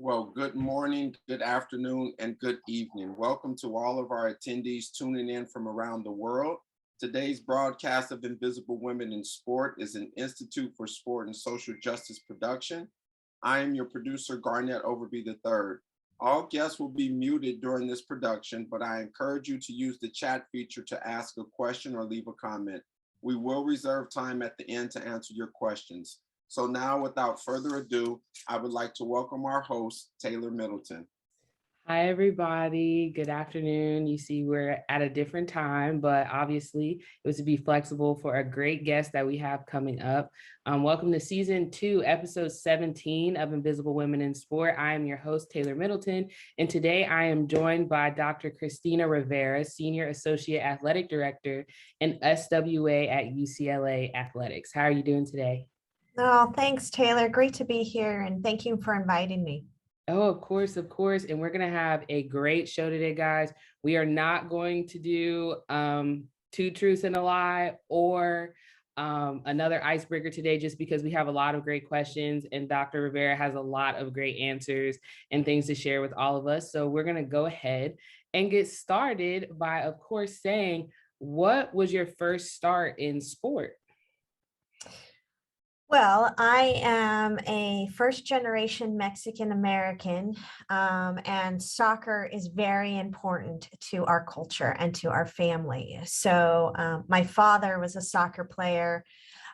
Well, good morning, good afternoon, and good evening. Welcome to all of our attendees tuning in from around the world. Today's broadcast of Invisible Women in Sport is an Institute for Sport and Social Justice production. I am your producer, Garnett Overby III. All guests will be muted during this production, but I encourage you to use the chat feature to ask a question or leave a comment. We will reserve time at the end to answer your questions. So now, without further ado, I would like to welcome our host, Taylor Middleton. Hi, everybody. Good afternoon. You see, we're at a different time, but obviously it was to be flexible for a great guest that we have coming up. Welcome to season 2, episode 17 of Invisible Women in Sport. I am your host, Taylor Middleton, and today I am joined by Dr. Christina Rivera, Senior Associate Athletic Director and SWA at UCLA Athletics. How are you doing today? Oh, thanks, Taylor. Great to be here, and thank you for inviting me. Oh, of course, of course. And we're going to have a great show today, guys. We are not going to do two truths and a lie or another icebreaker today, just because we have a lot of great questions and Dr. Rivera has a lot of great answers and things to share with all of us. So we're going to go ahead and get started by, of course, saying, what was your first start in sport? Well, I am a first-generation Mexican American, and soccer is very important to our culture and to our family. So my father was a soccer player.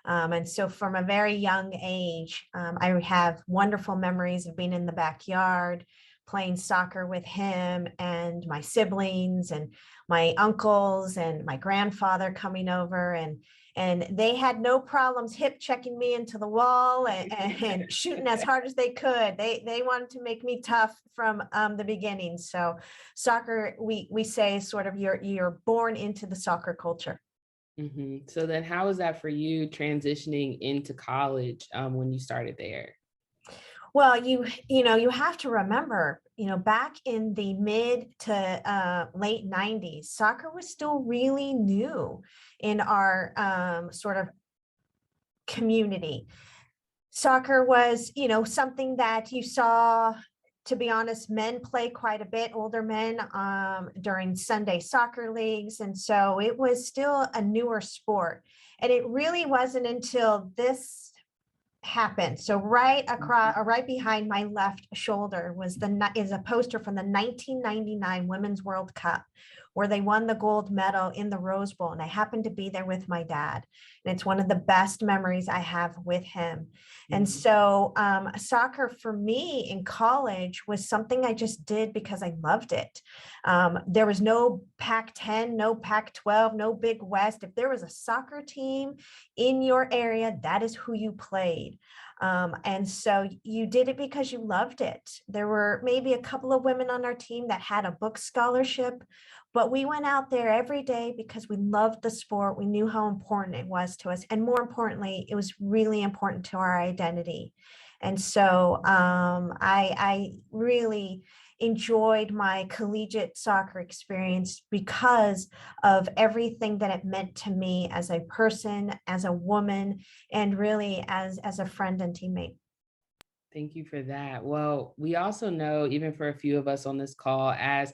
And so from a very young age, I have wonderful memories of being in the backyard, playing soccer with him and my siblings and my uncles and my grandfather coming over, and they had no problems hip checking me into the wall and shooting as hard as they could. They wanted to make me tough from the beginning. So soccer, we say, sort of you're born into the soccer culture. Mm-hmm. So then how was that for you transitioning into college when you started there? Well, you have to remember, back in the mid to late 90s, soccer was still really new in our sort of community. Soccer was, something that you saw, to be honest, men play quite a bit, older men, during Sunday soccer leagues. And so it was still a newer sport. And it really wasn't until this happened. So right across, or right behind my left shoulder is a poster from the 1999 Women's World Cup, where they won the gold medal in the Rose Bowl. And I happened to be there with my dad. And it's one of the best memories I have with him. And so soccer for me in college was something I just did because I loved it. There was no Pac-10, no Pac-12, no Big West. If there was a soccer team in your area, that is who you played. And so you did it because you loved it. There were maybe a couple of women on our team that had a book scholarship, but we went out there every day because we loved the sport. We knew how important it was to us. And more importantly, it was really important to our identity. And so I really enjoyed my collegiate soccer experience because of everything that it meant to me as a person, as a woman, and really as a friend and teammate. Thank you for that. Well, we also know, even for a few of us on this call, as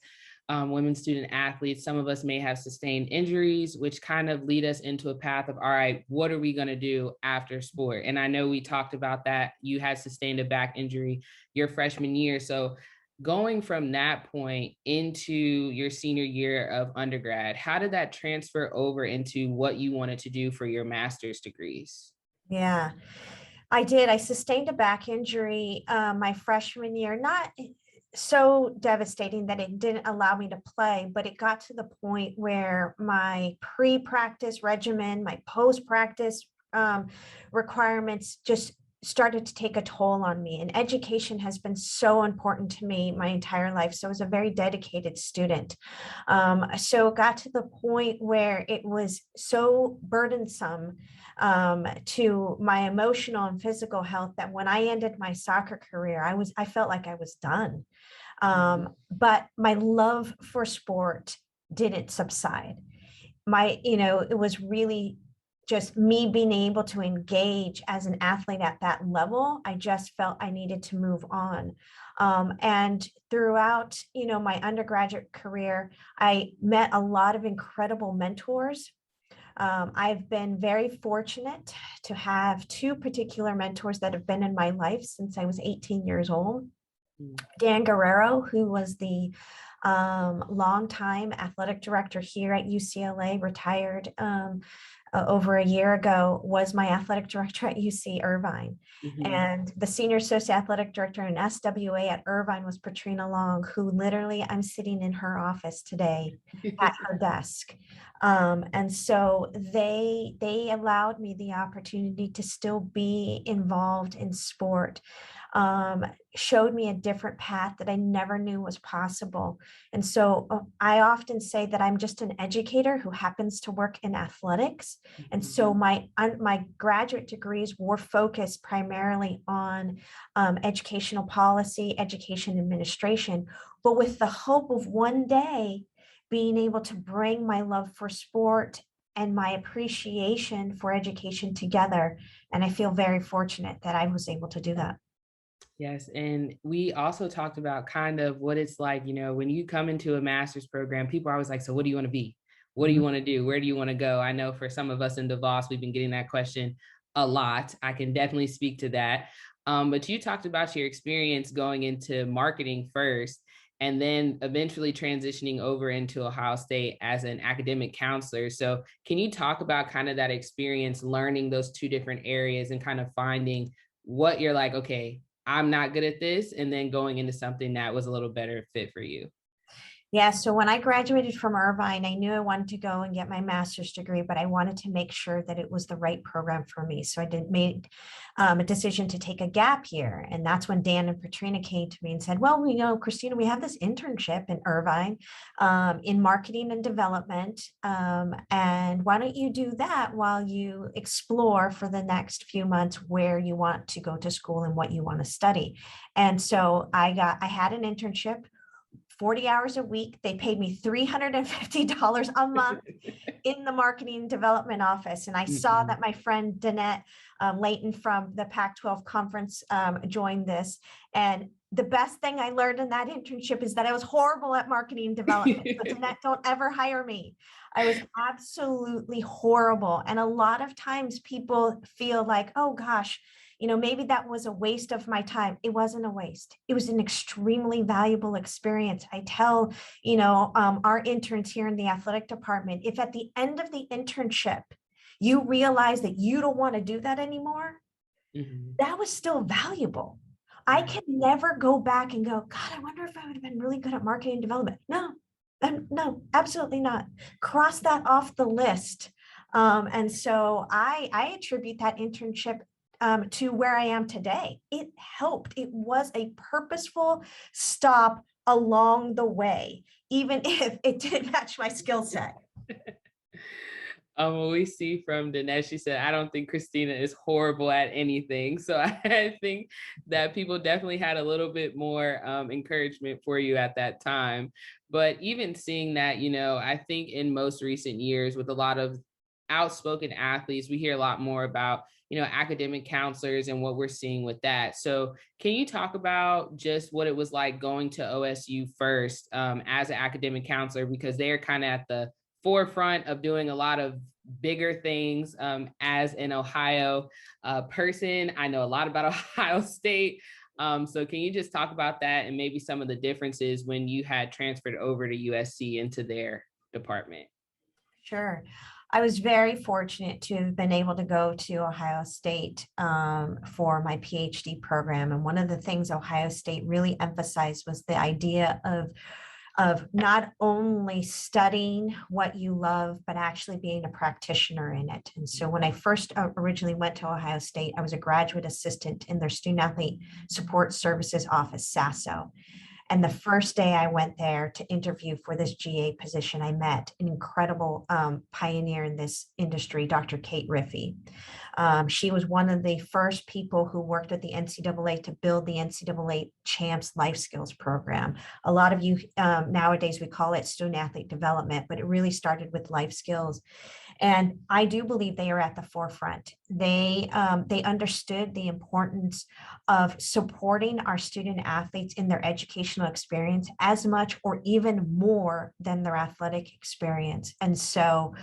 women student athletes, some of us may have sustained injuries, which kind of lead us into a path of, all right, what are we going to do after sport? And I know we talked about that. You had sustained a back injury your freshman year. So going from that point into your senior year of undergrad, how did that transfer over into what you wanted to do for your master's degrees? Yeah, I did. I sustained a back injury my freshman year, not so devastating that it didn't allow me to play, but it got to the point where my pre-practice regimen, my post-practice requirements just started to take a toll on me. And education has been so important to me my entire life. So I was a very dedicated student. So it got to the point where it was so burdensome to my emotional and physical health that when I ended my soccer career, I felt like I was done. But my love for sport didn't subside. It was really just me being able to engage as an athlete at that level, I just felt I needed to move on. And throughout, my undergraduate career, I met a lot of incredible mentors. I've been very fortunate to have two particular mentors that have been in my life since I was 18 years old. Dan Guerrero, who was the longtime athletic director here at UCLA, retired over a year ago, was my athletic director at UC Irvine. And the senior associate athletic director in SWA at Irvine was Patrina Long, who literally I'm sitting in her office today at her desk. And so they allowed me the opportunity to still be involved in sport, showed me a different path that I never knew was possible. And so I often say that I'm just an educator who happens to work in athletics. And so my graduate degrees were focused primarily on educational policy, education administration, but with the hope of one day being able to bring my love for sport and my appreciation for education together. And I feel very fortunate that I was able to do that. Yes. And we also talked about kind of what it's like, when you come into a master's program, people are always like, so what do you want to be? What do you want to do? Where do you want to go? I know for some of us in DeVos, we've been getting that question a lot. I can definitely speak to that. But you talked about your experience going into marketing first, and then eventually transitioning over into Ohio State as an academic counselor. So can you talk about kind of that experience, learning those two different areas and kind of finding what you're like, okay, I'm not good at this, and then going into something that was a little better fit for you? Yeah, so when I graduated from Irvine, I knew I wanted to go and get my master's degree, but I wanted to make sure that it was the right program for me. So I made a decision to take a gap year. And that's when Dan and Patrina came to me and said, well, Christina, we have this internship in Irvine in marketing and development. And why don't you do that while you explore for the next few months where you want to go to school and what you want to study? And so I had an internship, 40 hours a week. They paid me $350 a month in the marketing development office. And I saw that my friend Danette Layton from the Pac-12 conference joined this. And the best thing I learned in that internship is that I was horrible at marketing development. So Danette, don't ever hire me. I was absolutely horrible. And a lot of times people feel like, oh gosh, maybe that was a waste of my time. It wasn't a waste. It was an extremely valuable experience. I tell, our interns here in the athletic department, if at the end of the internship, you realize that you don't want to do that anymore, that was still valuable. I can never go back and go, God, I wonder if I would have been really good at marketing development. No, absolutely not. Cross that off the list. And so I attribute that internship to where I am today. It helped. It was a purposeful stop along the way, even if it didn't match my skill set. What we see from Dinesh, she said, I don't think Christina is horrible at anything. So I think that people definitely had a little bit more encouragement for you at that time. But even seeing that, I think in most recent years with a lot of outspoken athletes, we hear a lot more about, academic counselors and what we're seeing with that. So can you talk about just what it was like going to OSU first as an academic counselor, because they're kind of at the forefront of doing a lot of bigger things. As an Ohio person, I know a lot about Ohio State. So can you just talk about that and maybe some of the differences when you had transferred over to USC into their department? Sure. I was very fortunate to have been able to go to Ohio State for my PhD program. And one of the things Ohio State really emphasized was the idea of not only studying what you love, but actually being a practitioner in it. And so when I first originally went to Ohio State, I was a graduate assistant in their Student Athlete Support Services Office, SASO. And the first day I went there to interview for this GA position, I met an incredible pioneer in this industry, Dr. Kate Riffey. She was one of the first people who worked at the NCAA to build the NCAA Champs Life Skills program. A lot of you nowadays, we call it student athlete development, but it really started with life skills. And I do believe they are at the forefront. They understood the importance of supporting our student athletes in their educational experience as much or even more than their athletic experience. And so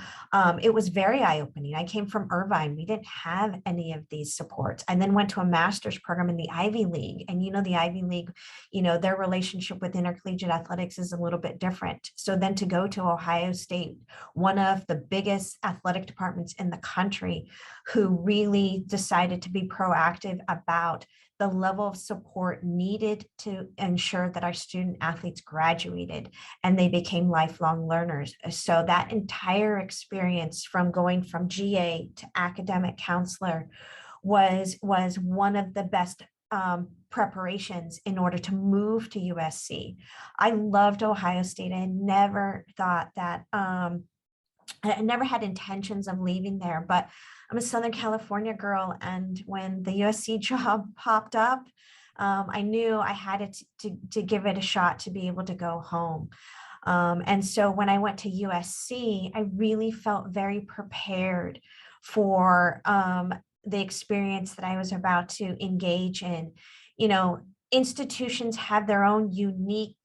it was very eye-opening. I came from Irvine. We didn't have any of these supports. I then went to a master's program in the Ivy League. And the Ivy League, their relationship with intercollegiate athletics is a little bit different. So then to go to Ohio State, one of the biggest athletic departments in the country, who really decided to be proactive about the level of support needed to ensure that our student athletes graduated and they became lifelong learners. So that entire experience from going from GA to academic counselor was one of the best preparations in order to move to USC. I loved Ohio State. I never thought that I never had intentions of leaving there, but I'm a Southern California girl. And when the USC job popped up, I knew I had to give it a shot to be able to go home. And so when I went to USC, I really felt very prepared for the experience that I was about to engage in. Institutions have their own unique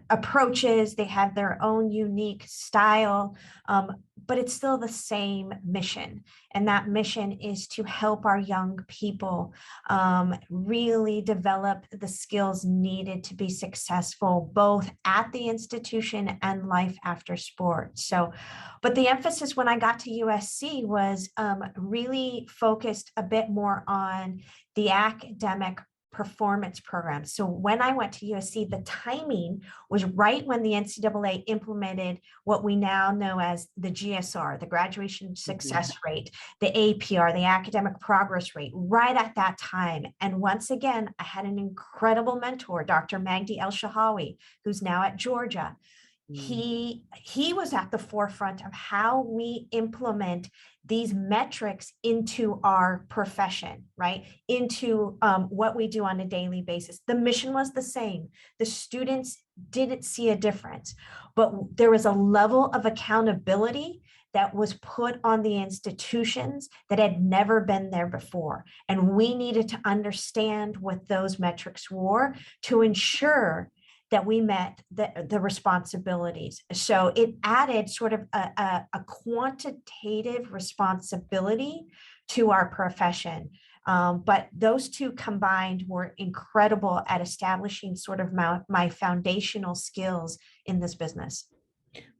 approaches, they have their own unique style, but it's still the same mission. And that mission is to help our young people really develop the skills needed to be successful, both at the institution and life after sport. So, but the emphasis when I got to USC was really focused a bit more on the academic performance program. So when I went to USC, the timing was right when the NCAA implemented what we now know as the GSR, the graduation success rate, the APR, the academic progress rate, right at that time. And once again, I had an incredible mentor, Dr. Magdi El-Shahawi, who's now at Georgia. He was at the forefront of how we implement these metrics into our profession, right? Into what we do on a daily basis. The mission was the same. The students didn't see a difference, but there was a level of accountability that was put on the institutions that had never been there before. And we needed to understand what those metrics were to ensure that we met the responsibilities. So it added sort of a quantitative responsibility to our profession. But those two combined were incredible at establishing sort of my foundational skills in this business.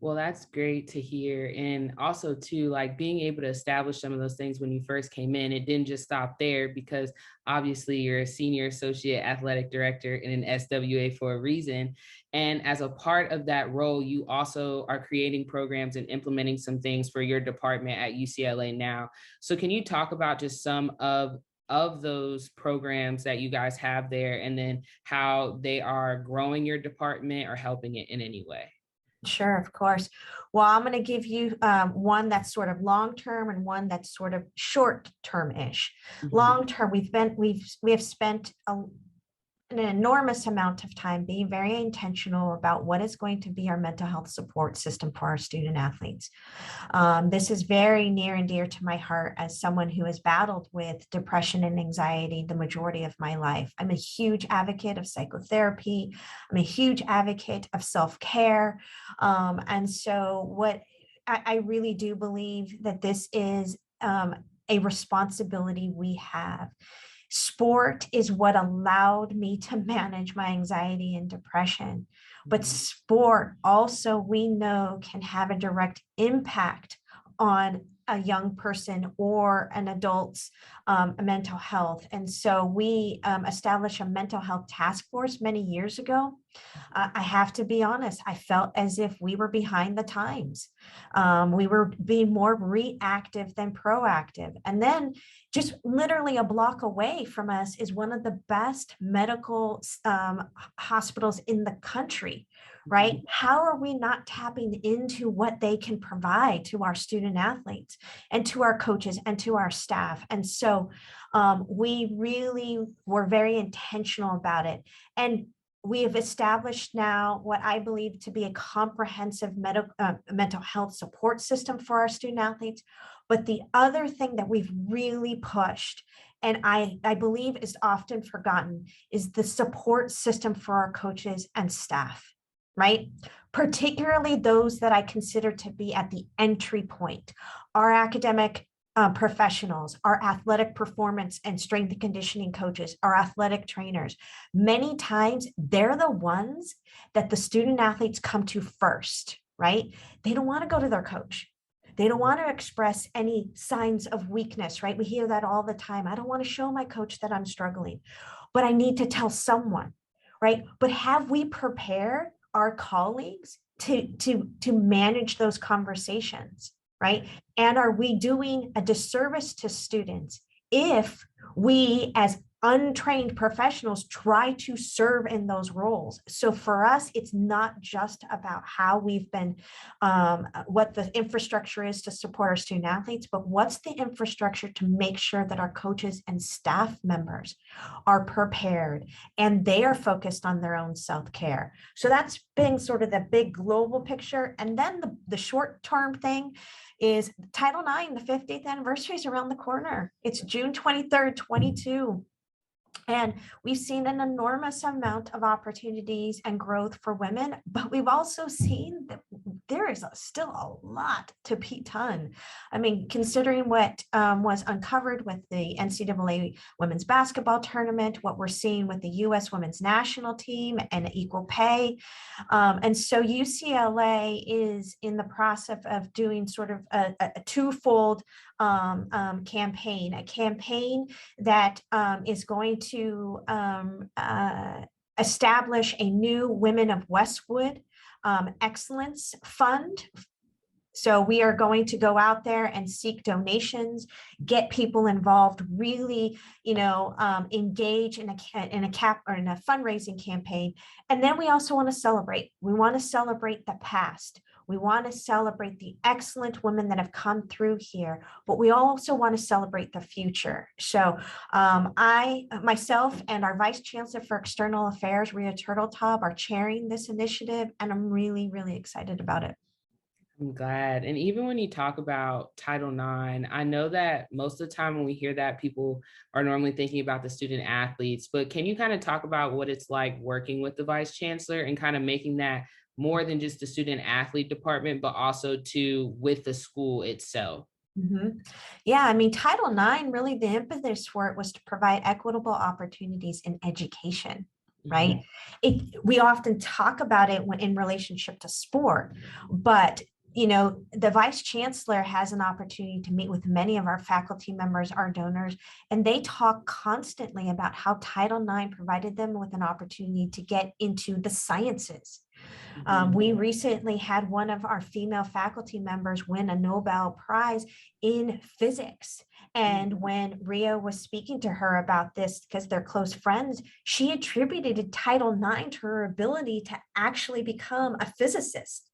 Well, that's great to hear. And also too, like being able to establish some of those things when you first came in, it didn't just stop there because obviously you're a senior associate athletic director in an SWA for a reason. And as a part of that role, you also are creating programs and implementing some things for your department at UCLA now. So can you talk about just some of those programs that you guys have there and then how they are growing your department or helping it in any way? Sure, of course. Well, I'm going to give you one that's sort of long-term and one that's sort of short-term-ish. Long-term, we have spent an enormous amount of time being very intentional about what is going to be our mental health support system for our student athletes. This is very near and dear to my heart as someone who has battled with depression and anxiety the majority of my life. I'm a huge advocate of psychotherapy. I'm a huge advocate of self-care. And so what I really do believe that this is a responsibility we have. Sport is what allowed me to manage my anxiety and depression. But sport also, we know, can have a direct impact on a young person or an adult's mental health. And so we established a mental health task force many years ago. I have to be honest, I felt as if we were behind the times. We were being more reactive than proactive. And then just literally a block away from us is one of the best medical hospitals in the country, right? How are we not tapping into what they can provide to our student athletes and to our coaches and to our staff? And so we really were very intentional about it. And we have established now what I believe to be a comprehensive mental health support system for our student athletes. But the other thing that we've really pushed, and I believe is often forgotten, is the support system for our coaches and staff, right? Particularly those that I consider to be at the entry point, our academic professionals, our athletic performance and strength and conditioning coaches, our athletic trainers. Many times they're the ones that the student athletes come to first, right? They don't want to go to their coach. They don't want to express any signs of weakness, right? We hear that all the time. I don't want to show my coach that I'm struggling, but I need to tell someone, right? But have we prepared our colleagues to manage those conversations? Right? And are we doing a disservice to students if we, as untrained professionals, try to serve in those roles? So for us, it's not just about how we've been, what the infrastructure is to support our student athletes, but what's the infrastructure to make sure that our coaches and staff members are prepared and they are focused on their own self-care. So that's been sort of the big global picture. And then the short-term thing is Title IX, the 50th anniversary is around the corner. It's June 23rd, 22. And we've seen an enormous amount of opportunities and growth for women, but we've also seen that there is still a lot to be done. I mean, considering what was uncovered with the NCAA women's basketball tournament, what we're seeing with the U.S. women's national team and equal pay. And so UCLA is in the process of doing sort of a twofold campaign, a campaign that is going to establish a new Women of Westwood Excellence Fund. So we are going to go out there and seek donations, get people involved, really, engage in a fundraising campaign. And then we also want to celebrate. We want to celebrate the past. We want to celebrate the excellent women that have come through here, but we also want to celebrate the future. So I, myself, and our Vice Chancellor for External Affairs, Rhea Turteltaub, are chairing this initiative, and I'm really, really excited about it. I'm glad. And even when you talk about Title IX, I know that most of the time when we hear that, people are normally thinking about the student athletes, but can you kind of talk about what it's like working with the Vice Chancellor and kind of making that more than just the student athlete department, but also with the school itself? Mm-hmm. Yeah, I mean, Title IX, really the impetus for it was to provide equitable opportunities in education, right? We often talk about it in relationship to sport, but the Vice Chancellor has an opportunity to meet with many of our faculty members, our donors, and they talk constantly about how Title IX provided them with an opportunity to get into the sciences. We recently had one of our female faculty members win a Nobel Prize in physics. And when Rhea was speaking to her about this, because they're close friends, she attributed Title IX to her ability to actually become a physicist.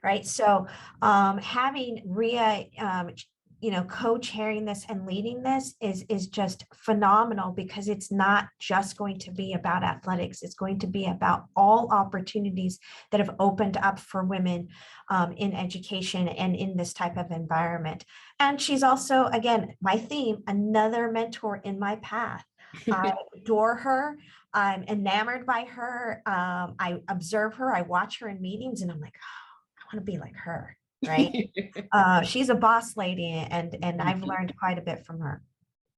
Right. So having Rhea, co-chairing this and leading this is just phenomenal, because it's not just going to be about athletics. It's going to be about all opportunities that have opened up for women in education and in this type of environment. And she's also, again, my theme, another mentor in my path. I adore her. I'm enamored by her. I observe her. I watch her in meetings, and I'm like, oh, I want to be like her, right? She's a boss lady, and I've learned quite a bit from her.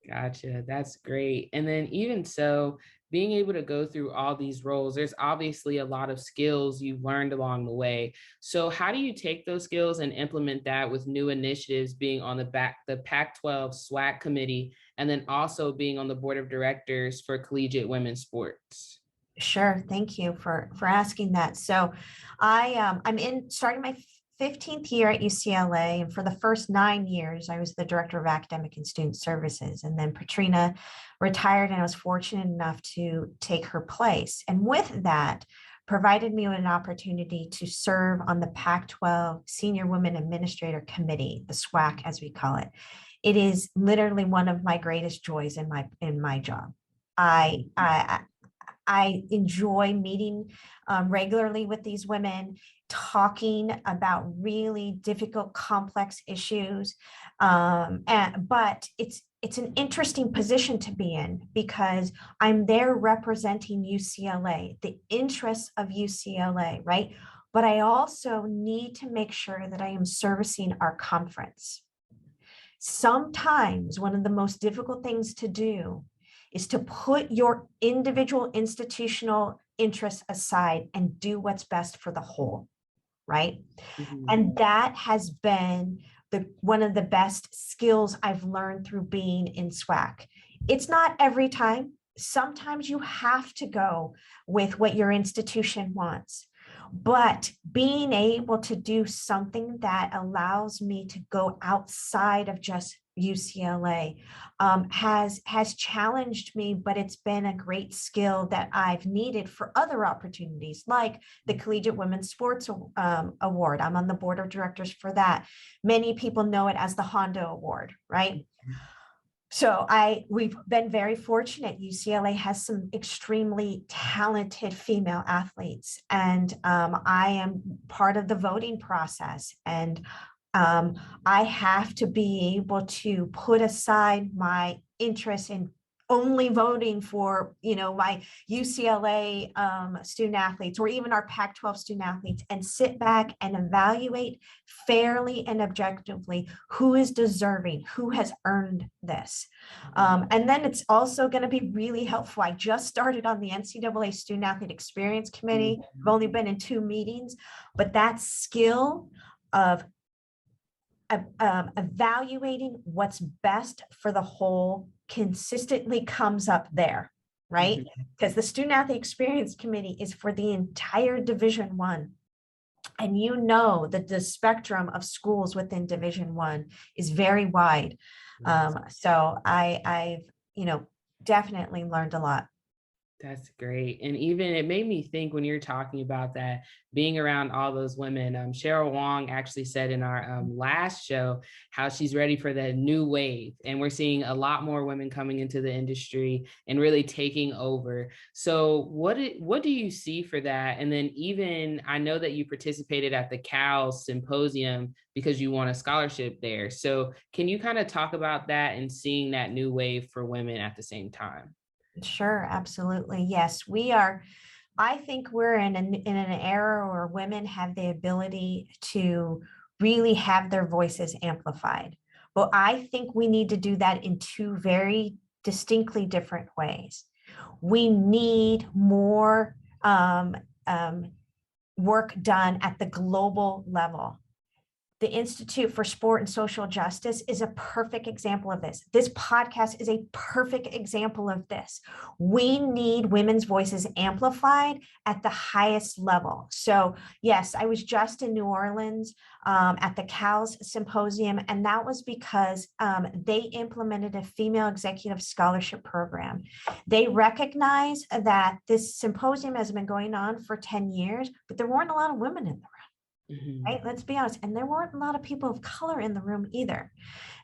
Gotcha. That's great. And then even so, being able to go through all these roles, there's obviously a lot of skills you've learned along the way. So how do you take those skills and implement that with new initiatives, being on the Pac-12 SWAC committee, and then also being on the board of directors for collegiate women's sports? Sure. Thank you for asking that. So I'm starting my 15th year at UCLA. And for the first 9 years, I was the director of academic and student services. And then Katrina retired, and I was fortunate enough to take her place. And with that, provided me with an opportunity to serve on the Pac-12 Senior Women Administrator Committee, the SWAC, as we call it. It is literally one of my greatest joys in my job. I enjoy meeting regularly with these women, talking about really difficult, complex issues. But it's an interesting position to be in because I'm there representing UCLA, the interests of UCLA, right? But I also need to make sure that I am servicing our conference. Sometimes one of the most difficult things to do is to put your individual institutional interests aside and do what's best for the whole, right? Mhm. And that has been one of the best skills I've learned through being in SWAC. It's not every time. Sometimes you have to go with what your institution wants. But being able to do something that allows me to go outside of just UCLA has challenged me, but it's been a great skill that I've needed for other opportunities, like the Collegiate Women's Sports Award. I'm on the board of directors for that. Many people know it as the Hondo Award, right? So we've been very fortunate. UCLA has some extremely talented female athletes, and I am part of the voting process. And I have to be able to put aside my interest in only voting for, my UCLA student athletes or even our Pac-12 student athletes, and sit back and evaluate fairly and objectively who is deserving, who has earned this. And then it's also going to be really helpful. I just started on the NCAA Student Athlete Experience Committee. I've only been in 2 meetings, but that skill of evaluating what's best for the whole consistently comes up there, right? Because the Student Athlete Experience Committee is for the entire Division I. And that the spectrum of schools within Division I is very wide. So I've definitely learned a lot. That's great. And even it made me think when you're talking about that, being around all those women, Cheryl Wong actually said in our last show how she's ready for the new wave. And we're seeing a lot more women coming into the industry and really taking over. So what do you see for that? And then even, I know that you participated at the Cal Symposium because you won a scholarship there. So can you kind of talk about that and seeing that new wave for women at the same time? Sure, absolutely. Yes, we are. I think we're in an era where women have the ability to really have their voices amplified. But I think we need to do that in 2 very distinctly different ways. We need more work done at the global level. The Institute for Sport and Social Justice is a perfect example of this. This podcast is a perfect example of this. We need women's voices amplified at the highest level. So yes, I was just in New Orleans at the CALS Symposium, and that was because they implemented a female executive scholarship program. They recognize that this symposium has been going on for 10 years, but there weren't a lot of women in the room. Right? Let's be honest. And there weren't a lot of people of color in the room either.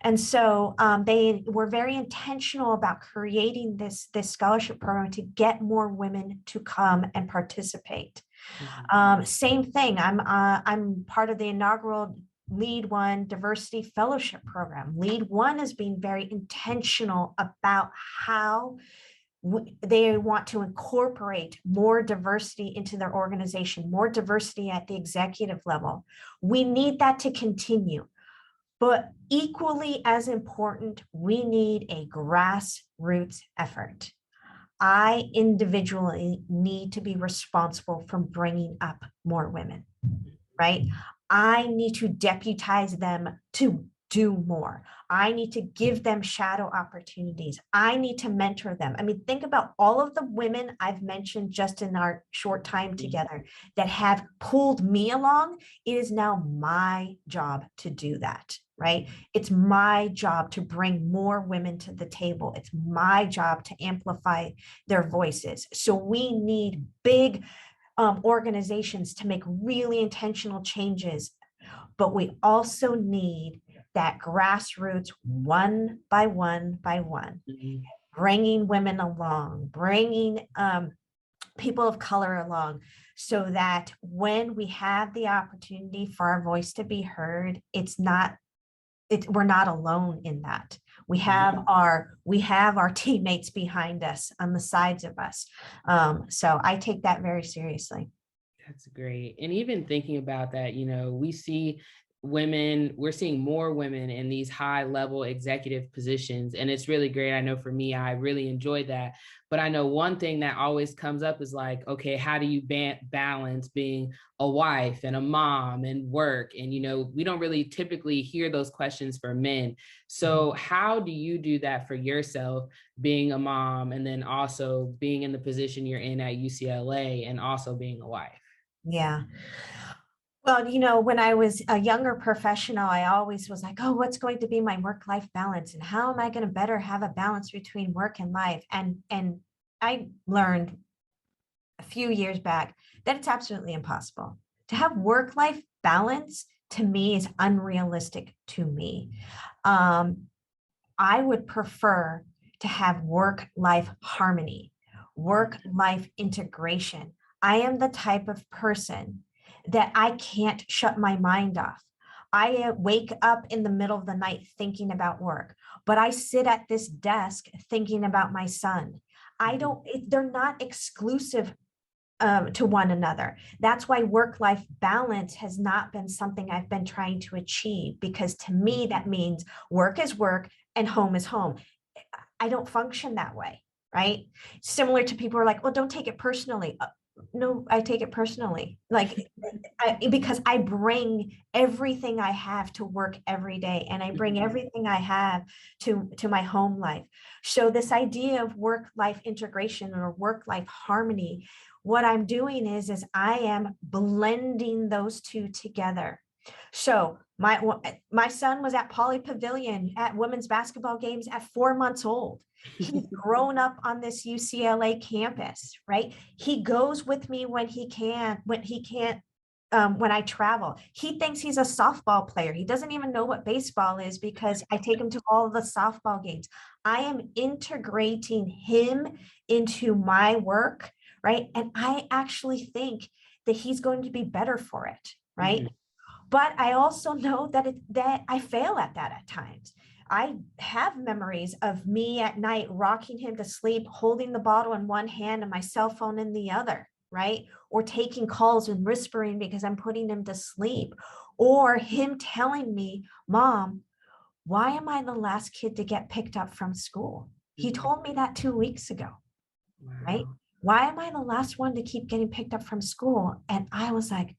And so they were very intentional about creating this scholarship program to get more women to come and participate. Same thing. I'm part of the inaugural Lead One Diversity Fellowship Program. Lead One has been very intentional about how they want to incorporate more diversity into their organization, more diversity at the executive level. We need that to continue. But equally as important, we need a grassroots effort. I individually need to be responsible for bringing up more women, right? I need to deputize them to do more. I need to give them shadow opportunities. I need to mentor them. I mean, think about all of the women I've mentioned just in our short time together that have pulled me along. It is now my job to do that, right? It's my job to bring more women to the table. It's my job to amplify their voices. So we need big organizations to make really intentional changes, but we also need that grassroots one by one by one, bringing women along, bringing people of color along, so that when we have the opportunity for our voice to be heard, we're not alone in that. We have our teammates behind us, on the sides of us. So I take that very seriously. That's great. And even thinking about that, we're seeing more women in these high level executive positions. And it's really great. I know for me, I really enjoyed that. But I know one thing that always comes up is like, okay, how do you balance being a wife and a mom and work? And, we don't really typically hear those questions for men. So how do you do that for yourself, being a mom, and then also being in the position you're in at UCLA and also being a wife? Yeah. Well, when I was a younger professional, I always was like, oh, what's going to be my work-life balance? And how am I going to better have a balance between work and life? And I learned a few years back that it's absolutely impossible. To have work-life balance, to me, is unrealistic to me. I would prefer to have work-life harmony, work-life integration. I am the type of person that I can't shut my mind off. I wake up in the middle of the night thinking about work, but I sit at this desk thinking about my son. They're not exclusive to one another. That's why work-life balance has not been something I've been trying to achieve, because to me, that means work is work and home is home. I don't function that way, right? Similar to people who are like, well, don't take it personally. No, I take it personally, because I bring everything I have to work every day, and I bring everything I have to my home life. So this idea of work-life integration or work-life harmony, what I'm doing is I am blending those two together. So my son was at Poly Pavilion at women's basketball games at 4 months old. He's grown up on this UCLA campus, right? He goes with me when he can't, when I travel. He thinks he's a softball player. He doesn't even know what baseball is because I take him to all the softball games. I am integrating him into my work, right? And I actually think that he's going to be better for it, right? But I also know that I fail at that at times. I have memories of me at night rocking him to sleep, holding the bottle in one hand and my cell phone in the other, right? Or taking calls and whispering because I'm putting him to sleep. Or him telling me, Mom, why am I the last kid to get picked up from school? He told me that 2 weeks ago, right? Why am I the last one to keep getting picked up from school? And I was like,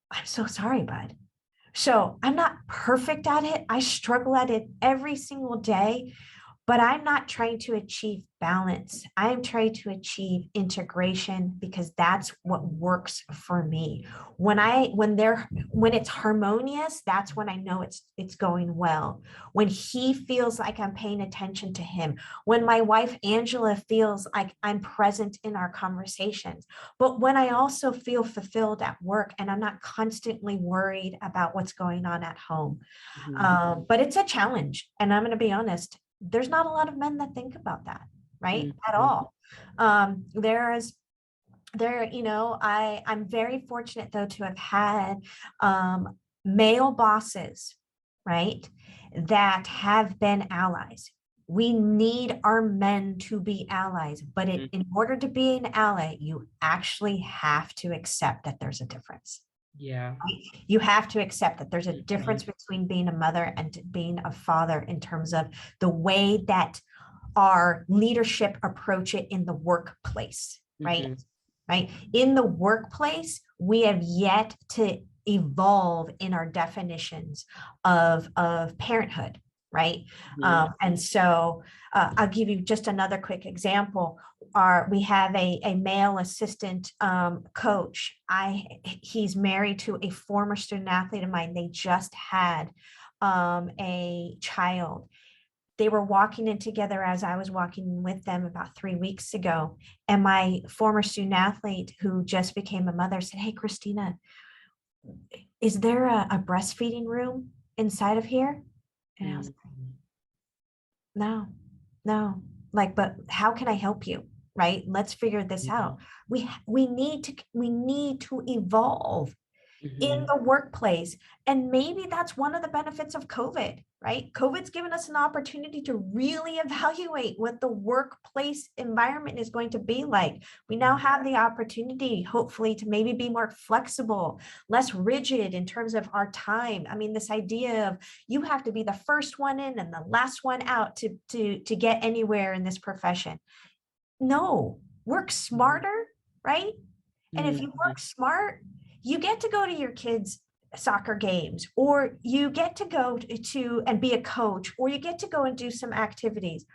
I'm so sorry, bud. So I'm not perfect at it. I struggle at it every single day, but I'm not trying to achieve balance. I am trying to achieve integration because that's what works for me. When it's harmonious, that's when I know it's going well. When he feels like I'm paying attention to him, when my wife Angela feels like I'm present in our conversations, but when I also feel fulfilled at work and I'm not constantly worried about what's going on at home. But it's a challenge, and I'm going to be honest, there's not a lot of men that think about that, right? At all. I'm very fortunate though to have had male bosses, right, that have been allies. We need our men to be allies, but in order to be an ally, you actually have to accept that there's a difference. Yeah. Right? You have to accept that there's a difference between being a mother and being a father in terms of the way that our leadership approach it in the workplace, right? Right. In the workplace, we have yet to evolve in our definitions of parenthood, right? And so I'll give you just another quick example. We have a male assistant coach. He's married to a former student athlete of mine. They just had a child. They were walking in together as I was walking with them about 3 weeks ago. And my former student athlete who just became a mother said, hey, Christina, is there a breastfeeding room inside of here? And I was like, no, but how can I help you? right? Let's figure this out. We need to evolve in the workplace. And maybe that's one of the benefits of COVID, right? COVID's given us an opportunity to really evaluate what the workplace environment is going to be like. We now have the opportunity, hopefully, to maybe be more flexible, less rigid in terms of our time. I mean, this idea of you have to be the first one in and the last one out to get anywhere in this profession. No, work smarter, right? And if you work smart, you get to go to your kids' soccer games, or you get to go to and be a coach, or you get to go and do some activities.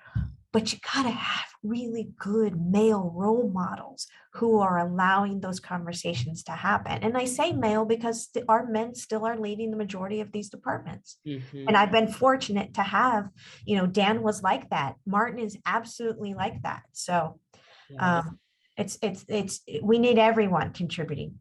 But you got to have really good male role models who are allowing those conversations to happen. And I say male because our men still are leading the majority of these departments. And I've been fortunate to have, Dan was like that. Martin is absolutely like that. So we need everyone contributing.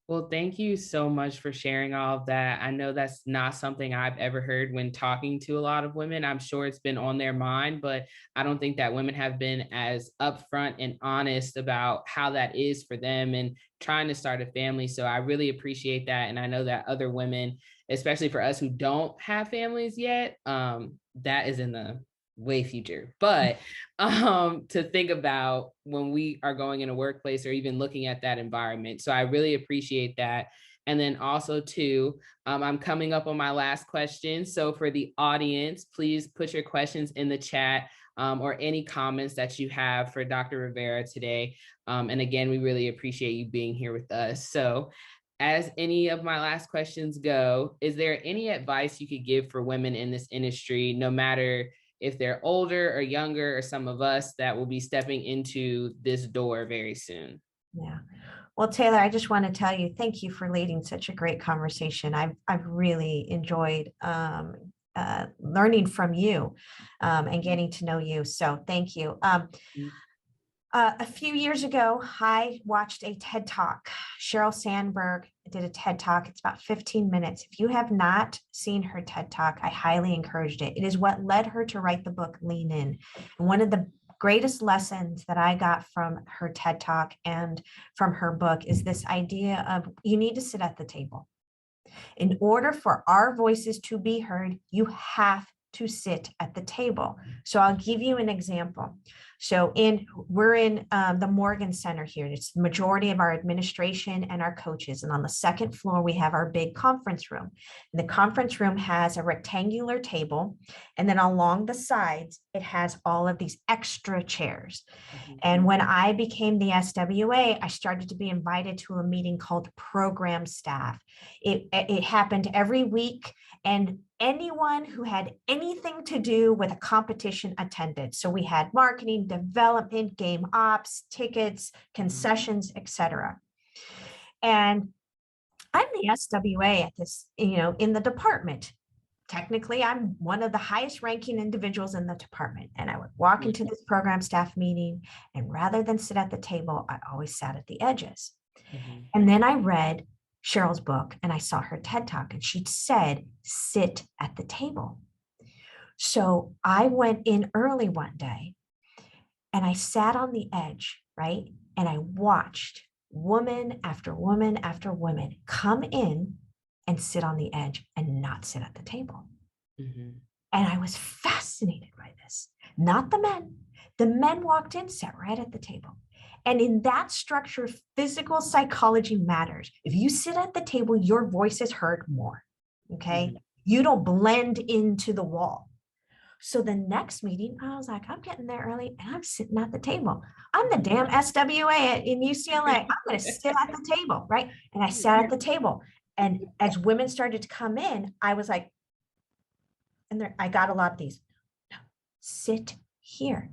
Well, thank you so much for sharing all of that. I know that's not something I've ever heard when talking to a lot of women. I'm sure it's been on their mind, but I don't think that women have been as upfront and honest about how that is for them and trying to start a family. So I really appreciate that. And I know that other women, especially for us who don't have families yet, that is in the way future, but to think about when we are going in a workplace or even looking at that environment. So I really appreciate that. And then also too, I'm coming up on my last question. So for the audience, please put your questions in the chat or any comments that you have for Dr. Rivera today. And again, we really appreciate you being here with us. So as any of my last questions go, is there any advice you could give for women in this industry, no matter if they're older or younger, or some of us that will be stepping into this door very soon? Yeah. Well, Taylor, I just want to tell you, thank you for leading such a great conversation. I've really enjoyed learning from you and getting to know you. So thank you. A few years ago, I watched a TED Talk. Sheryl Sandberg did a TED Talk. It's about 15 minutes. If you have not seen her TED Talk, I highly encouraged it. It is what led her to write the book, Lean In. And one of the greatest lessons that I got from her TED Talk and from her book is this idea of you need to sit at the table. In order for our voices to be heard, you have to sit at the table. So I'll give you an example. So we're in the Morgan Center here. It's the majority of our administration and our coaches. And on the second floor, we have our big conference room. And the conference room has a rectangular table. And then along the sides, it has all of these extra chairs. And when I became the SWA, I started to be invited to a meeting called Program Staff. It happened every week, and anyone who had anything to do with a competition attended. So we had marketing, development, game ops, tickets, concessions, etc. And I'm the SWA at this, in the department. Technically, I'm one of the highest ranking individuals in the department. And I would walk into this program staff meeting, and rather than sit at the table, I always sat at the edges. And then I read Cheryl's book and I saw her TED Talk, and she said, sit at the table. So I went in early one day and I sat on the edge, right? And I watched woman after woman after woman come in and sit on the edge and not sit at the table. And I was fascinated by this. Not the men. The men walked in, sat right at the table. And in that structure, physical psychology matters. If you sit at the table, your voice is heard more, okay? You don't blend into the wall. So the next meeting, I was like, I'm getting there early and I'm sitting at the table. I'm the damn SWA in UCLA. I'm going to sit at the table, right? And I sat at the table. And as women started to come in, I was like, I got a lot of these. No, sit here.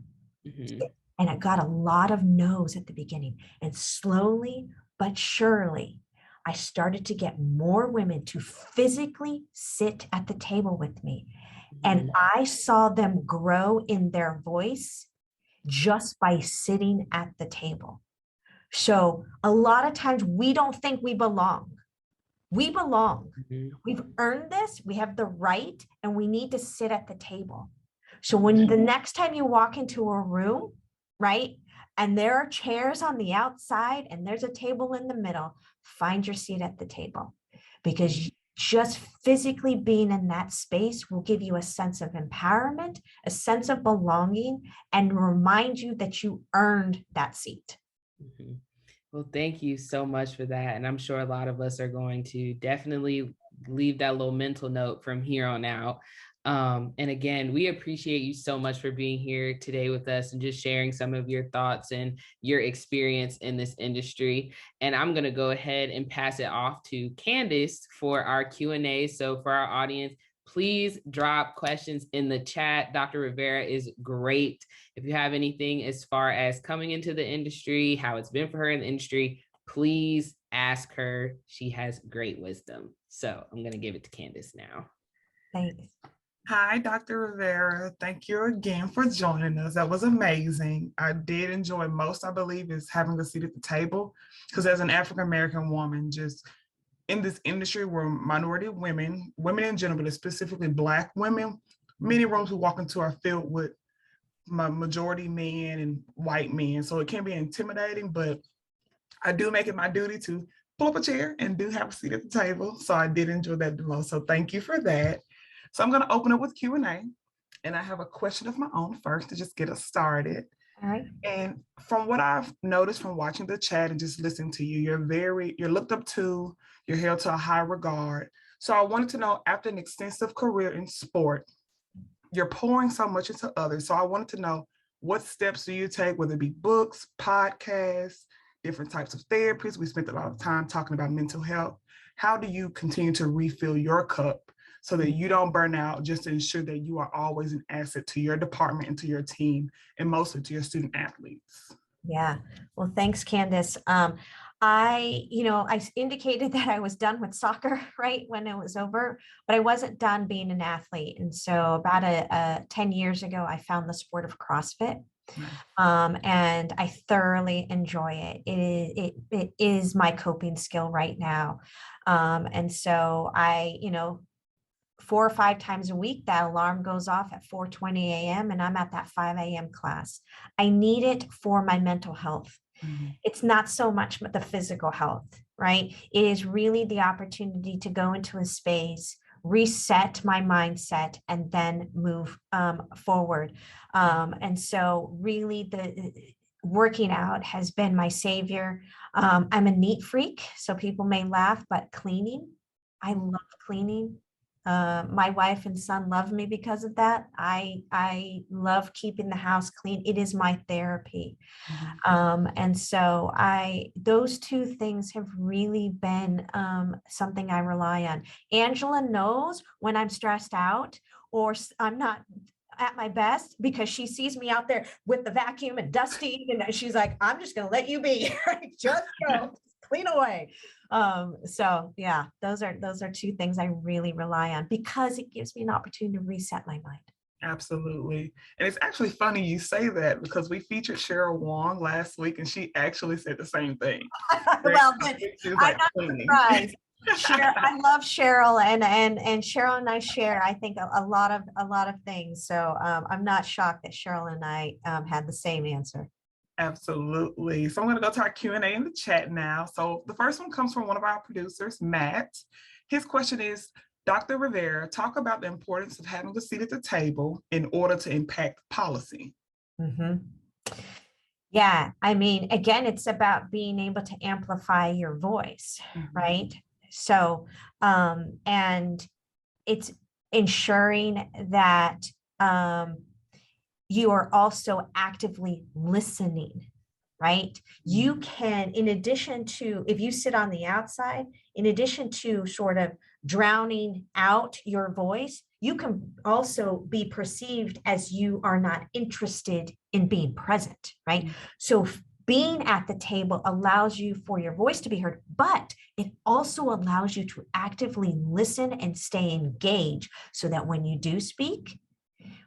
And I got a lot of no's at the beginning. And slowly but surely, I started to get more women to physically sit at the table with me. And I saw them grow in their voice just by sitting at the table. So a lot of times we don't think we belong. We belong. We've earned this. We have the right, and we need to sit at the table. So when the next time you walk into a room, right, and there are chairs on the outside and there's a table in the middle, find your seat at the table, because just physically being in that space will give you a sense of empowerment, a sense of belonging, and remind you that you earned that seat. Mhm. Well, thank you so much for that. And I'm sure a lot of us are going to definitely leave that little mental note from here on out. And again, we appreciate you so much for being here today with us and just sharing some of your thoughts and your experience in this industry. And I'm going to go ahead and pass it off to Candace for our Q&A. So for our audience, please drop questions in the chat. Dr. Rivera is great. If you have anything as far as coming into the industry, how it's been for her in the industry, please ask her. She has great wisdom. So I'm going to give it to Candace now. Thanks. Hi, Dr. Rivera. Thank you again for joining us. That was amazing. I did enjoy most, I believe, is having a seat at the table, because as an African-American woman, just in this industry where minority women in general, but specifically Black women, many rooms we walk into are filled with majority men and white men. So it can be intimidating, but I do make it my duty to pull up a chair and do have a seat at the table. So I did enjoy that the most. So thank you for that. So I'm going to open up with Q&A, and I have a question of my own first to just get us started. All right. And from what I've noticed from watching the chat and just listening to you, you're looked up to, you're held to a high regard. So I wanted to know, after an extensive career in sport, you're pouring so much into others. So I wanted to know, what steps do you take, whether it be books, podcasts, different types of therapies? We spent a lot of time talking about mental health. How do you continue to refill your cup so that you don't burn out, just to ensure that you are always an asset to your department and to your team, and mostly to your student athletes? Yeah. Well, thanks, Candace. I indicated that I was done with soccer, right, when it was over, but I wasn't done being an athlete. And so about 10 years ago, I found the sport of CrossFit. And I thoroughly enjoy it. It is my coping skill right now. And so I, 4 or 5 times a week, that alarm goes off at 4:20 a.m. and I'm at that 5 a.m. class. I need it for my mental health. Mm-hmm. It's not so much the physical health, right? It is really the opportunity to go into a space, reset my mindset, and then move forward. And so really the working out has been my savior. I'm a neat freak, so people may laugh, but cleaning, I love cleaning. My wife and son love me because of that. I love keeping the house clean. It is my therapy. And so those two things have really been something I rely on. Angela knows when I'm stressed out or I'm not at my best, because she sees me out there with the vacuum and dusting, and she's like, I'm just going to let you be. Just go clean away. So yeah, those are two things I really rely on, because it gives me an opportunity to reset my mind. Absolutely. And it's actually funny you say that, because we featured Cheryl Wong last week and she actually said the same thing. Well, I'm not surprised. I love Cheryl, and Cheryl and I share, I think, a lot of things. So I'm not shocked that Cheryl and I had the same answer. Absolutely. So I'm going to go to our Q&A in the chat now. So the first one comes from one of our producers, Matt. His question is, Dr. Rivera, talk about the importance of having a seat at the table in order to impact policy. Mm-hmm. Yeah, I mean, again, it's about being able to amplify your voice, right? So, and it's ensuring that you are also actively listening, right? You can, in addition to, if you sit on the outside, in addition to sort of drowning out your voice, you can also be perceived as you are not interested in being present, right? So being at the table allows you for your voice to be heard, but it also allows you to actively listen and stay engaged, so that when you do speak,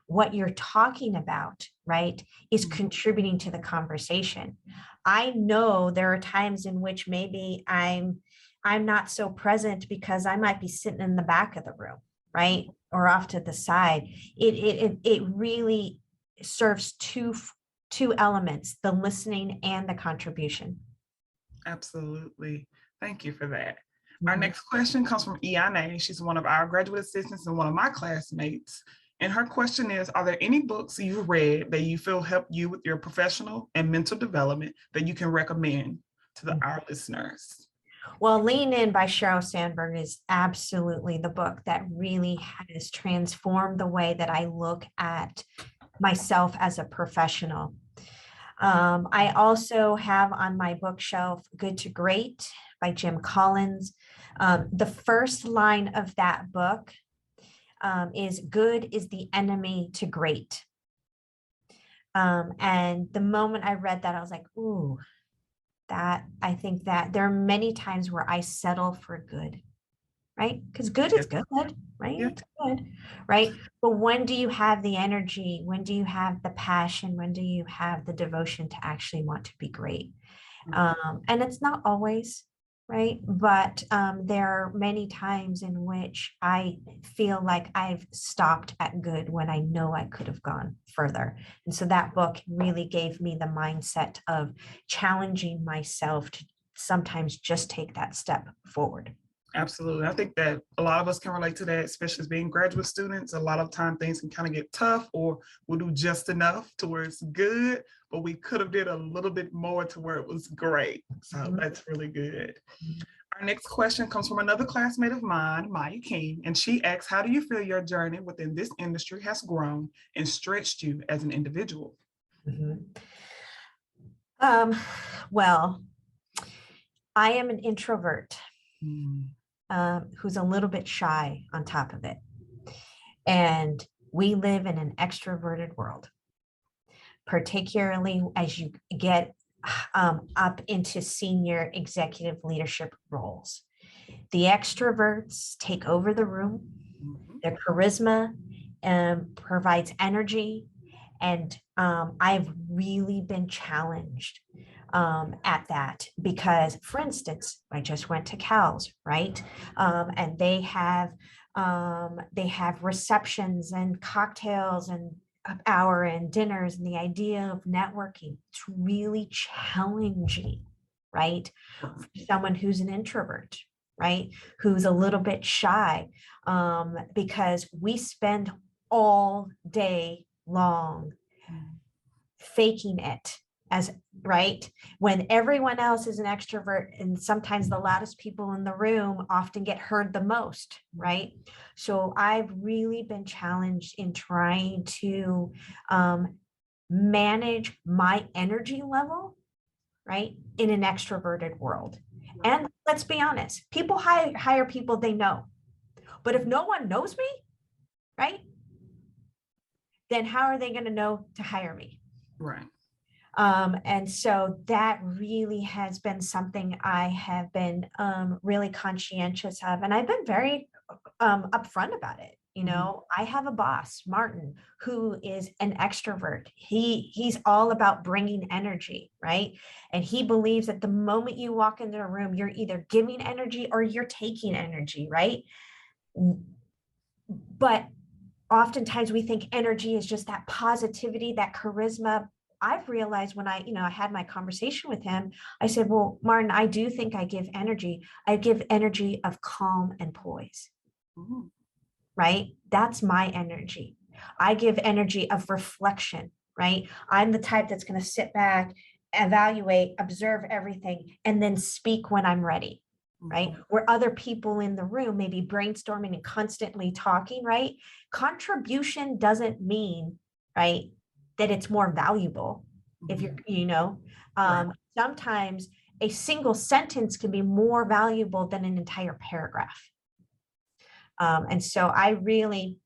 what you're talking about, right, is contributing to the conversation. I know there are times in which maybe I'm not so present because I might be sitting in the back of the room, right, or off to the side. It really serves two elements, the listening and the contribution. Absolutely. Thank you for that. Our Mhm. next question comes from Iane. She's one of our graduate assistants and one of my classmates. And her question is, are there any books you've read that you feel help you with your professional and mental development that you can recommend to our listeners? Well, Lean In by Sheryl Sandberg is absolutely the book that really has transformed the way that I look at myself as a professional. I also have on my bookshelf Good to Great by Jim Collins. The first line of that book is good is the enemy to great. And the moment I read that, I was like, ooh, I think that there are many times where I settle for good, right? Because good is good, right? Yeah. It's good, right? But when do you have the energy? When do you have the passion? When do you have the devotion to actually want to be great? And it's not always, right? But there are many times in which I feel like I've stopped at good when I know I could have gone further. And so that book really gave me the mindset of challenging myself to sometimes just take that step forward. Absolutely. I think that a lot of us can relate to that, especially as being graduate students. A lot of time things can kind of get tough, or we'll do just enough to where it's good, but we could have did a little bit more to where it was great. So that's really good. Our next question comes from another classmate of mine, Maya King, and she asks, how do you feel your journey within this industry has grown and stretched you as an individual? Well, I am an introvert. Mm. Who's a little bit shy on top of it. And we live in an extroverted world, particularly as you get up into senior executive leadership roles. The extroverts take over the room. Their charisma provides energy. And I've really been challenged at that because, for instance, I just went to Cal's, right? And they have receptions and cocktails and hour and dinners, and the idea of networking. It's really challenging, right? For someone who's an introvert, right? Who's a little bit shy, because we spend all day long faking it as right when everyone else is an extrovert, and sometimes the loudest people in the room often get heard the most, right? So I've really been challenged in trying to manage my energy level, right, in an extroverted world. And let's be honest, people hire people they know, but if no one knows me, right, then how are they going to know to hire me? Right. And so that really has been something I have been really conscientious of. And I've been very upfront about it. You know, I have a boss, Martin, who is an extrovert. He's all about bringing energy, right? And he believes that the moment you walk into a room, you're either giving energy or you're taking energy, right? But oftentimes we think energy is just that positivity, that charisma. I've realized when I had my conversation with him, I said, well, Martin, I do think I give energy. I give energy of calm and poise, right? That's my energy. I give energy of reflection, right? I'm the type that's going to sit back, evaluate, observe everything, and then speak when I'm ready. Right? Where other people in the room may be brainstorming and constantly talking, right? Contribution doesn't mean, right, that it's more valuable. If you're, Right. sometimes a single sentence can be more valuable than an entire paragraph. And so I really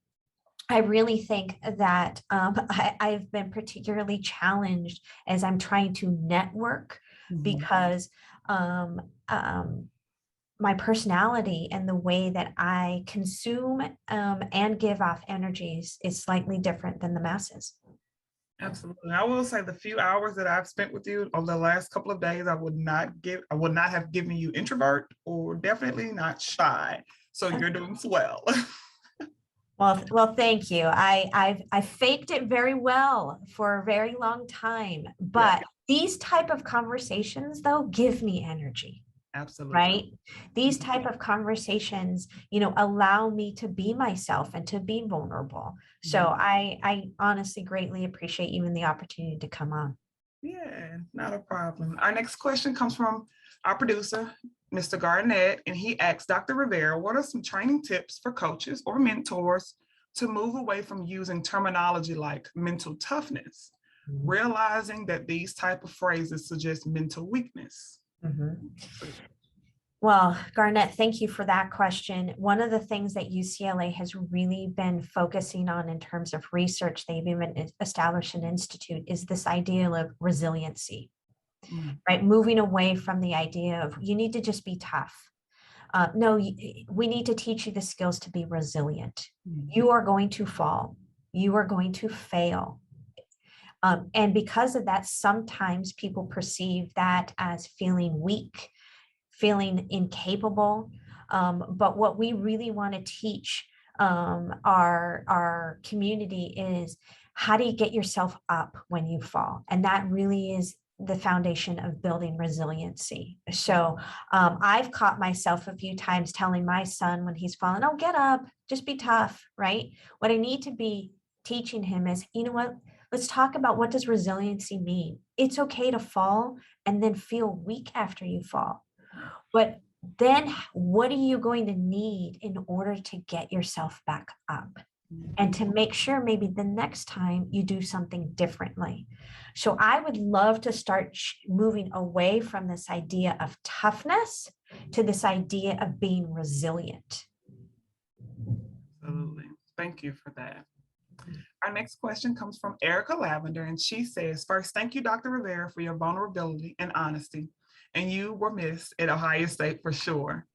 think that I've been particularly challenged as I'm trying to network because my personality and the way that I consume and give off energies is slightly different than the masses. Absolutely. I will say the few hours that I've spent with you over the last couple of days, I would not have given you introvert or definitely not shy. So you're doing swell. Well, thank you. I faked it very well for a very long time, but these type of conversations though give me energy. Absolutely. Right? These type of conversations, allow me to be myself and to be vulnerable. So I honestly greatly appreciate even the opportunity to come on. Yeah, not a problem. Our next question comes from our producer, Mr. Garnett, and he asks Dr. Rivera, what are some training tips for coaches or mentors to move away from using terminology like mental toughness, realizing that these type of phrases suggest mental weakness? Well, Garnett, thank you for that question. One of the things that UCLA has really been focusing on in terms of research, they've even established an institute, is this idea of resiliency, right? Moving away from the idea of you need to just be tough. No, we need to teach you the skills to be resilient. You are going to fall. You are going to fail. And because of that, sometimes people perceive that as feeling weak, feeling incapable. But what we really want to teach our community is how do you get yourself up when you fall? And that really is the foundation of building resiliency. So I've caught myself a few times telling my son when he's fallen, oh, get up, just be tough, right? What I need to be teaching him is, you know what? Let's talk about what does resiliency mean? It's okay to fall and then feel weak after you fall. But then what are you going to need in order to get yourself back up? And to make sure maybe the next time you do something differently. So I would love to start moving away from this idea of toughness to this idea of being resilient. Absolutely. Thank you for that. Our next question comes from Erica Lavender, and she says, first, thank you, Dr. Rivera, for your vulnerability and honesty. And you were missed at Ohio State for sure.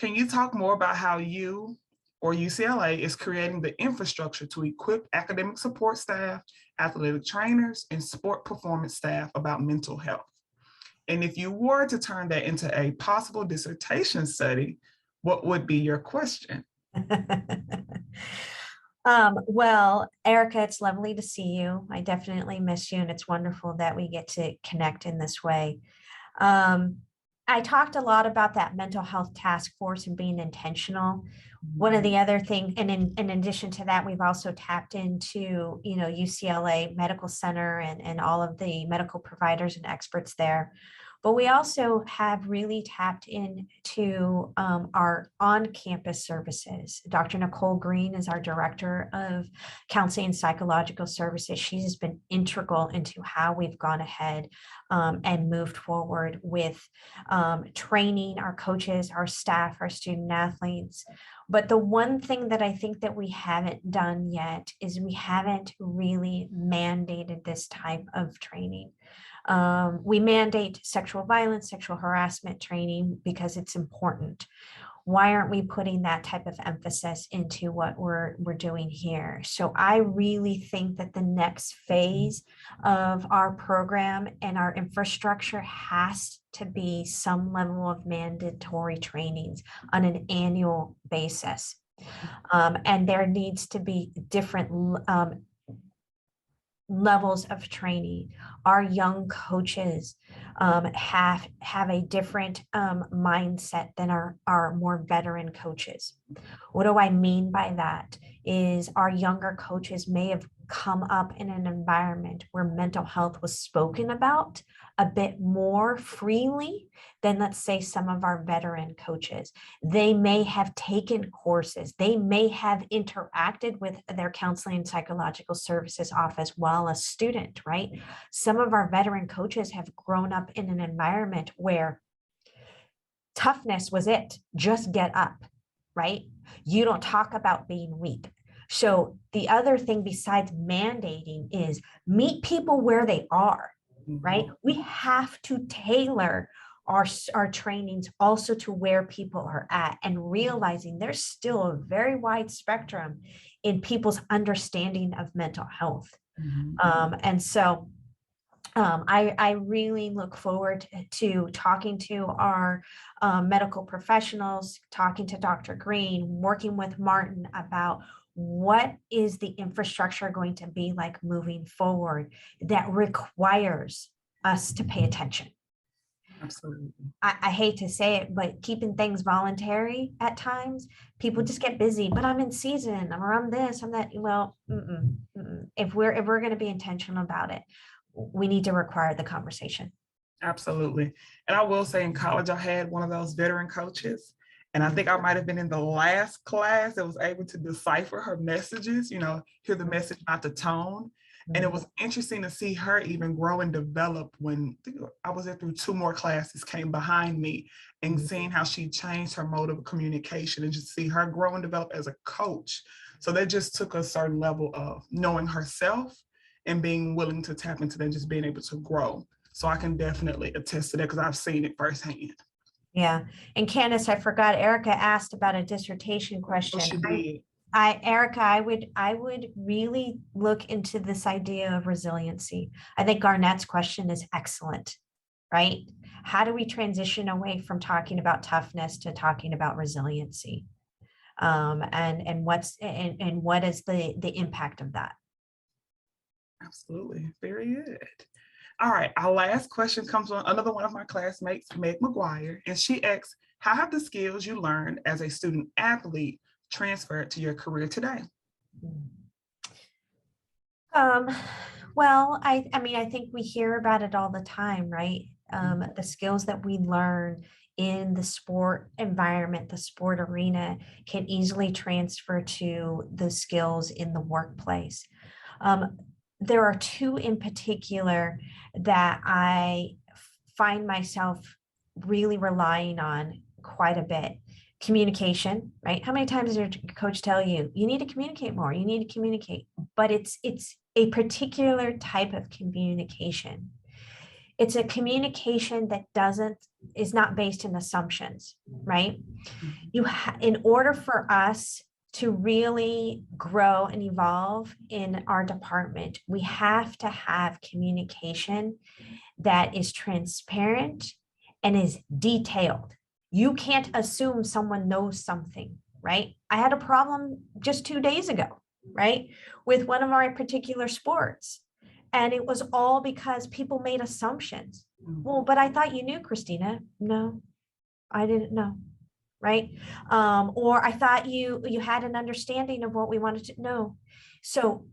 Can you talk more about how you or UCLA is creating the infrastructure to equip academic support staff, athletic trainers, and sport performance staff about mental health? And if you were to turn that into a possible dissertation study, what would be your question? Well, Erica, it's lovely to see you. I definitely miss you, and it's wonderful that we get to connect in this way. I talked a lot about that mental health task force and being intentional. One of the other things, and in addition to that, we've also tapped into, UCLA Medical Center and all of the medical providers and experts there. But we also have really tapped into our on-campus services. Dr. Nicole Green is our director of counseling and psychological services. She's been integral into how we've gone ahead and moved forward with training our coaches, our staff, our student athletes. But the one thing that I think that we haven't done yet is we haven't really mandated this type of training. We mandate sexual violence, sexual harassment training because it's important. Why aren't we putting that type of emphasis into what we're doing here? So I really think that the next phase of our program and our infrastructure has to be some level of mandatory trainings on an annual basis. And there needs to be different levels of training. Our young coaches have a different mindset than our more veteran coaches. What do I mean by that? Is our younger coaches may have come up in an environment where mental health was spoken about a bit more freely than, let's say, some of our veteran coaches. They may have taken courses. They may have interacted with their counseling and psychological services office while a student, right? Some of our veteran coaches have grown up in an environment where toughness was it. Just get up, right? You don't talk about being weak. So the other thing besides mandating is meet people where they are, right? We have to tailor our trainings also to where people are at, and realizing there's still a very wide spectrum in people's understanding of mental health. And so I really look forward to talking to our medical professionals, talking to Dr. Green, working with Martin about what is the infrastructure going to be like moving forward that requires us to pay attention? Absolutely. I hate to say it, but keeping things voluntary at times, people just get busy, but I'm in season, I'm this, I'm that. Well, if we're going to be intentional about it, we need to require the conversation. Absolutely. And I will say in college, I had one of those veteran coaches. And I think I might have been in the last class that was able to decipher her messages, hear the message, not the tone. And it was interesting to see her even grow and develop when I was there through 2 more classes came behind me, and seeing how she changed her mode of communication and just see her grow and develop as a coach. So that just took a certain level of knowing herself and being willing to tap into that and just being able to grow. So I can definitely attest to that because I've seen it firsthand. Yeah. And Candace, I forgot, Erica asked about a dissertation question. Oh, she did. Erica, I would really look into this idea of resiliency. I think Garnett's question is excellent, right? How do we transition away from talking about toughness to talking about resiliency? And what is the impact of that? Absolutely. Very good. All right. Our last question comes from another one of my classmates, Meg McGuire, and she asks, how have the skills you learned as a student athlete transferred to your career today? Well, I mean, I think we hear about it all the time, right? The skills that we learn in the sport environment, the sport arena, can easily transfer to the skills in the workplace. There are 2 in particular that I find myself really relying on quite a bit. Communication, right? How many times does your coach tell you, you need to communicate more, you need to communicate? But it's a particular type of communication. It's a communication that is not based in assumptions, right? In order for us to really grow and evolve in our department, we have to have communication that is transparent and is detailed. You can't assume someone knows something, right? I had a problem just 2 days ago, right, with one of our particular sports. And it was all because people made assumptions. Well, but I thought you knew, Christina. No, I didn't know. Right. Or I thought you had an understanding of what we wanted to know. So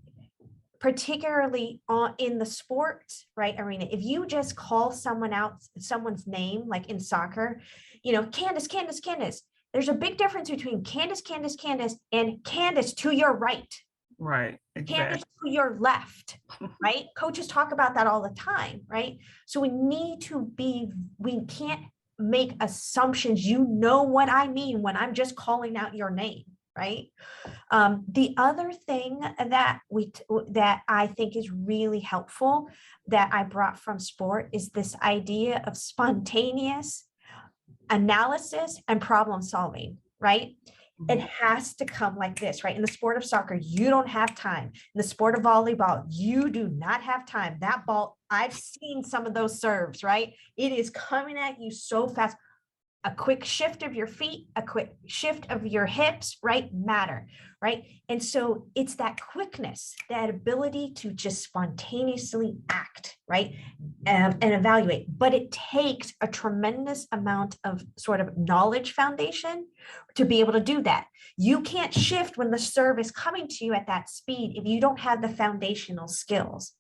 particularly in the sports, right, arena, if you just call someone's name, like in soccer, Candace, there's a big difference between Candace, and Candace to your right. Right. Exactly. Candace to your left, right? Coaches talk about that all the time, right? So we can't make assumptions. You know what I mean when I'm just calling out your name, right? The other thing that I think is really helpful that I brought from sport is this idea of spontaneous analysis and problem solving, right? It has to come like this, right? In the sport of soccer, you don't have time. In the sport of volleyball, you do not have time. That ball, I've seen some of those serves, right? It is coming at you so fast. A quick shift of your feet, a quick shift of your hips, right? Matter, right? And so it's that quickness, that ability to just spontaneously act, right? And evaluate. But it takes a tremendous amount of sort of knowledge foundation to be able to do that. You can't shift when the serve is coming to you at that speed if you don't have the foundational skills.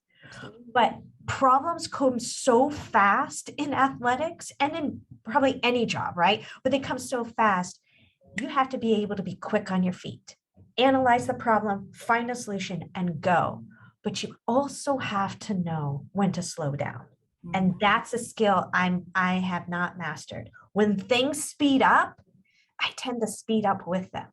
But problems come so fast in athletics and in probably any job, right? But they come so fast. You have to be able to be quick on your feet, analyze the problem, find a solution, and go. But you also have to know when to slow down. And that's a skill I have not mastered. When things speed up, I tend to speed up with them.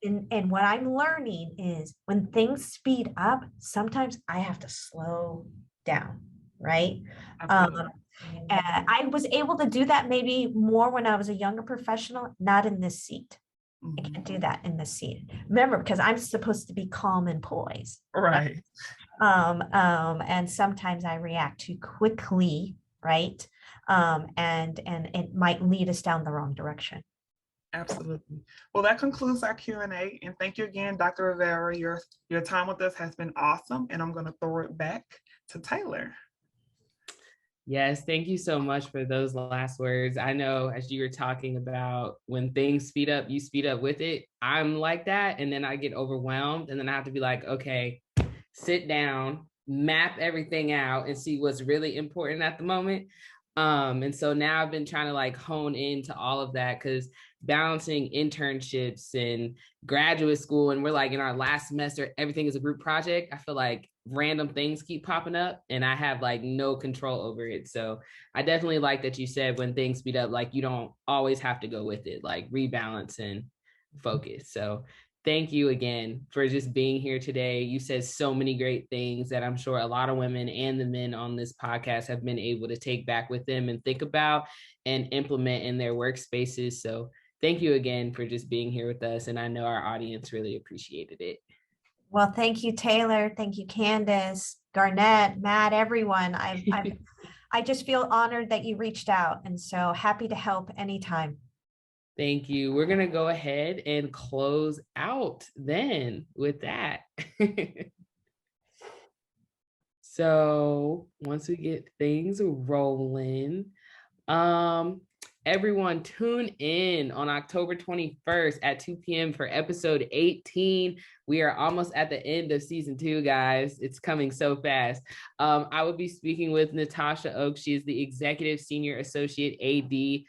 And what I'm learning is when things speed up, sometimes I have to slow down, right? I was able to do that maybe more when I was a younger professional, not in this seat. I can't do that in this seat. Remember, because I'm supposed to be calm and poised. Right. And sometimes I react too quickly, right? And it might lead us down the wrong direction. Absolutely. Well, that concludes our Q&A. And thank you again, Dr. Rivera. Your time with us has been awesome. And I'm going to throw it back to Taylor. Yes, thank you so much for those last words. I know as you were talking about when things speed up, you speed up with it. I'm like that. And then I get overwhelmed. And then I have to be like, okay, sit down, map everything out and see what's really important at the moment. And so now I've been trying to like hone into all of that because balancing internships and graduate school, and we're like in our last semester, everything is a group project. I feel like random things keep popping up and I have like no control over it. So I definitely like that you said when things speed up, like you don't always have to go with it, like rebalance and focus. So thank you again for just being here today. You said so many great things that I'm sure a lot of women and the men on this podcast have been able to take back with them and think about and implement in their workspaces. So thank you again for just being here with us. And I know our audience really appreciated it. Well, thank you, Taylor. Thank you, Candace, Garnett, Matt, everyone. I just feel honored that you reached out, and so happy to help anytime. Thank you. We're going to go ahead and close out then with that. So once we get things rolling, everyone tune in on October 21st at 2 p.m. for episode 18. We are almost at the end of season 2, guys. It's coming so fast. I will be speaking with Natasha Oaks. She is the Executive Senior Associate AD,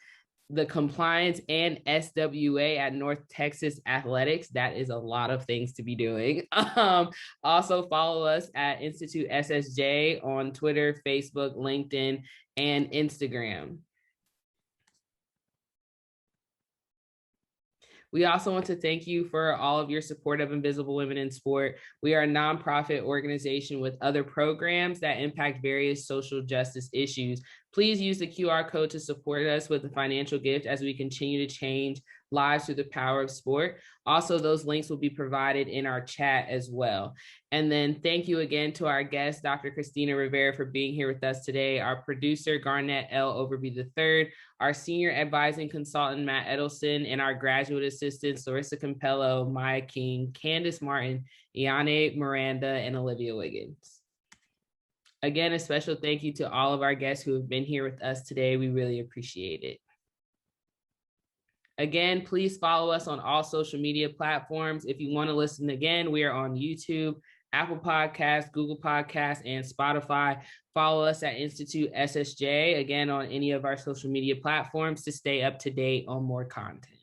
the compliance and SWA at North Texas Athletics. That is a lot of things to be doing. Also follow us at Institute SSJ on Twitter, Facebook, LinkedIn, and Instagram. We also want to thank you for all of your support of Invisible Women in Sport. We are a nonprofit organization with other programs that impact various social justice issues. Please use the QR code to support us with a financial gift as we continue to change lives through the power of sport. Also, those links will be provided in our chat as well. And then thank you again to our guest, Dr. Christina Rivera, for being here with us today, our producer, Garnett L. Overby III, our senior advising consultant, Matt Edelson, and our graduate assistants, Larissa Campello, Maya King, Candace Martin, Iane Miranda, and Olivia Wiggins. Again, a special thank you to all of our guests who have been here with us today. We really appreciate it. Again, please follow us on all social media platforms. If you want to listen again, we are on YouTube, Apple Podcasts, Google Podcasts, and Spotify. Follow us at Institute SSJ, again, on any of our social media platforms to stay up to date on more content.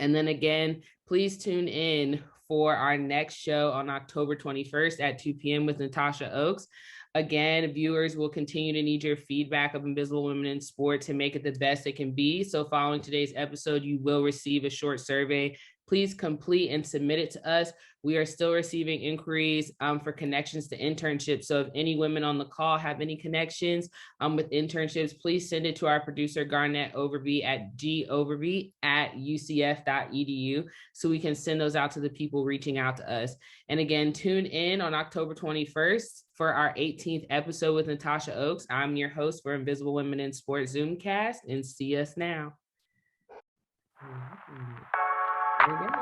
And then again, please tune in for our next show on October 21st at 2 p.m. with Natasha Oaks. Again, viewers will continue to need your feedback of Invisible Women in Sport to make it the best it can be. So following today's episode, you will receive a short survey. Please complete and submit it to us. We are still receiving inquiries for connections to internships. So if any women on the call have any connections with internships, please send it to our producer, Garnett Overby at goverby@ucf.edu so we can send those out to the people reaching out to us. And again, tune in on October 21st for our 18th episode with Natasha Oaks. I'm your host for Invisible Women in Sport Zoomcast, and see us now. There we go.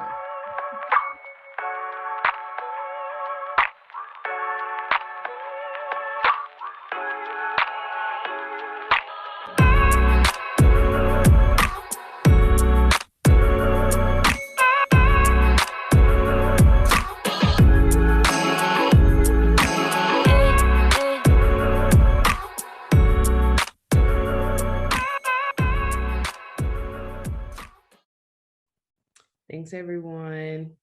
Thanks, everyone.